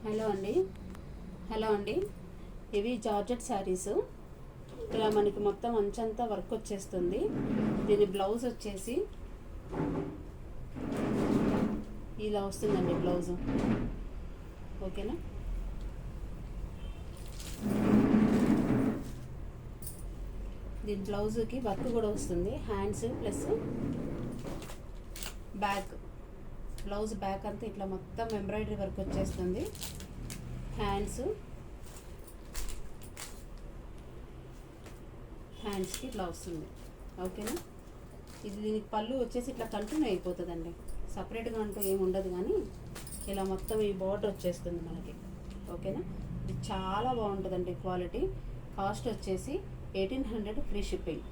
Hello అండి ఇవి georgette saris. ఇలా మనకి మొత్తం అంచంతా వర్క్ వచ్చేస్తుంది. దీని బ్లౌజ్ వచ్చేసి ఇలా వస్తుందండి బ్లౌజు. ఓకేనా, దీని బ్లౌజుకి వర్క్ కూడా వస్తుంది. Hands plus back, blouse back అంతా ఇట్లా మొత్తం ఎంబ్రాయిడరీ వర్క్ వచ్చేస్తుంది. హ్యాండ్స్కి ఇట్లా వస్తుంది. ఓకేనా, ఇది దీనికి పళ్ళు వచ్చేసి ఇట్లా కంటిన్యూ అయిపోతుందండి. సపరేట్గా అంటూ ఏమి ఉండదు, కానీ ఇలా మొత్తం ఈ బార్డర్ వచ్చేస్తుంది మనకి. ఓకేనా, ఇది చాలా బాగుంటుందండి క్వాలిటీ. కాస్ట్ వచ్చేసి 1800 ఫ్రీ షిప్పింగ్.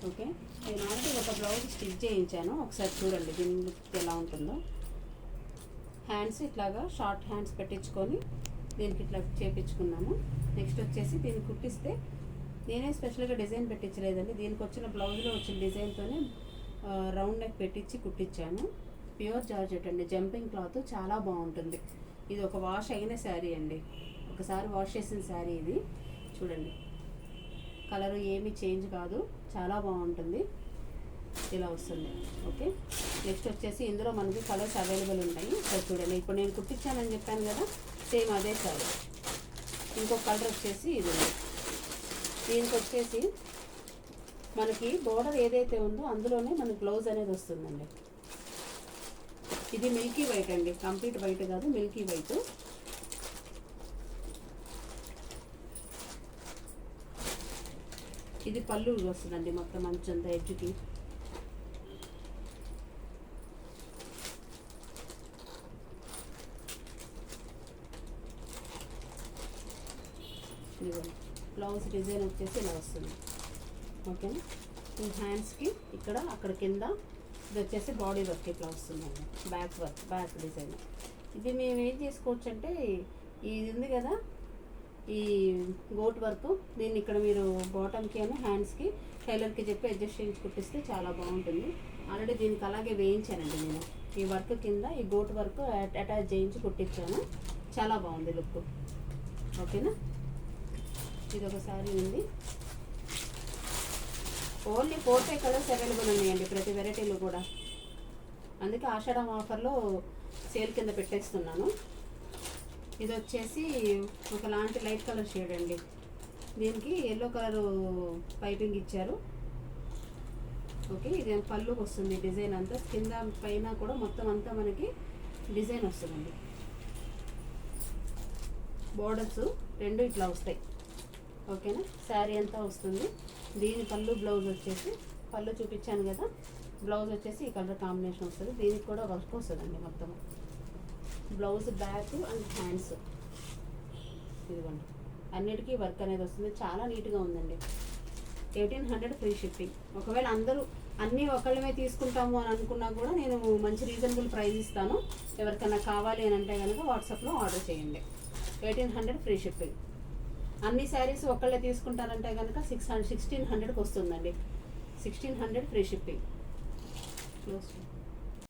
ఓకే, నేను ఆల్రెడీ ఒక బ్లౌజ్ స్టిచ్ చేయించాను, ఒకసారి చూడండి దీని లుక్ ఎలా ఉంటుందో. హ్యాండ్స్ ఇట్లాగా షార్ట్ హ్యాండ్స్ పెట్టించుకొని దీనికి ఇట్లా చేపించుకున్నాము. నెక్స్ట్ వచ్చేసి దీన్ని కుట్టిస్తే నేనే స్పెషల్గా డిజైన్ పెట్టించలేదండి. దీనికి వచ్చిన బ్లౌజ్లో వచ్చిన డిజైన్తోనే రౌండ్ నెక్ పెట్టించి కుట్టించాను. ప్యూర్ జార్జెట్ అండి, జంపింగ్ క్లాత్ చాలా బాగుంటుంది. ఇది ఒక వాష్ అయిన శారీ అండి, ఒకసారి వాష్ చేసిన శారీ ఇది. చూడండి, కలర్ ఏమీ చేంజ్ కాదు, చాలా బాగుంటుంది. ఇలా వస్తుంది. ఓకే, నెక్స్ట్ వచ్చేసి ఇందులో మనకి కలర్స్ అవైలబుల్ ఉంటాయి. ఇక్కడ చూడండి, ఇప్పుడు నేను కుట్టించానని చెప్పాను కదా, సేమ్ అదే శారీ. ఇంకొక కలర్ వచ్చేసి ఇది ఉంది. దీనికి వచ్చేసి మనకి బోర్డర్ ఏదైతే ఉందో అందులోనే మనకి బ్లౌజ్ అనేది వస్తుందండి. ఇది మిల్కీ వైట్ అండి, కంప్లీట్ వైట్ కాదు, మిల్కీ వైట్. ఇది పళ్ళు వస్తుందండి మొత్తం అంచంతా ఎడ్జ్కి. బ్లౌజ్ డిజైన్ వచ్చేసి ఇలా వస్తుంది. ఓకేనా, ఈ హ్యాండ్స్కి ఇక్కడ అక్కడ కింద ఇది వచ్చేసి బాడీ వర్క్ ఇట్లా వస్తుందండి. Back work, back design. ఇది మేము ఏం చేసుకోవచ్చు అంటే, ఇది ఉంది కదా ఈ గోట్ వర్క్, దీన్ని ఇక్కడ మీరు బాటమ్కి అని హ్యాండ్స్కి టైలర్కి చెప్పి అడ్జస్ట్ చేయించి కుట్టిస్తే చాలా బాగుంటుంది. ఆల్రెడీ దీనికి అలాగే వేయించానండి నేను. ఈ వర్క్ కింద ఈ గోట్ వర్క్ అటాచ్ చేయించి కుట్టించాను, చాలా బాగుంది లుక్. ఓకేనా, ఇది ఒక శారీ ఉంది. ఓన్లీ 4-5 కలర్స్ అవైలబుల్ ఉన్నాయండి ప్రతి వెరైటీలో కూడా. అందుకే ఆషాఢం ఆఫర్లో సేల్ కింద పెట్టేస్తున్నాను. ఇది వచ్చేసి ఒకలాంటి లైట్ కలర్ షేడ్ అండి. దీనికి ఎల్లో కలర్ పైపింగ్ ఇచ్చారు. ఓకే, ఇది పళ్ళుకి వస్తుంది డిజైన్ అంతా. కింద పైన కూడా మొత్తం అంతా మనకి డిజైన్ వస్తుందండి. బోర్డర్స్ రెండు ఇట్లా వస్తాయి. ఓకేనా, శారీ అంతా వస్తుంది. దీని పళ్ళు బ్లౌజ్ వచ్చేసి, పళ్ళు చూపించాను కదా, బ్లౌజ్ వచ్చేసి ఈ కలర్ కాంబినేషన్ వస్తుంది. దీనికి కూడా వర్క్ వస్తుందండి మొత్తం. బ్లౌజ్ బ్యాక్ అండ్ హ్యాండ్స్ ఇదిగోండి, అన్నిటికీ వర్క్ అనేది వస్తుంది. చాలా నీట్గా ఉందండి. 1800 ఫ్రీ షిప్పింగ్. ఒకవేళ అందరూ అన్నీ ఒకళ్ళమే తీసుకుంటాము అని అనుకున్నా కూడా నేను మంచి రీజనబుల్ ప్రైస్ ఇస్తాను. ఎవరికైనా కావాలి అని అంటే కనుక వాట్సాప్లో ఆర్డర్ చేయండి. 1800 ఫ్రీ షిప్పింగ్. అన్ని శారీస్ ఒకళ్ళే తీసుకుంటారంటే కనుక 1600కి వస్తుందండి. 1600 ఫ్రీ షిప్పింగ్. క్లోజ్.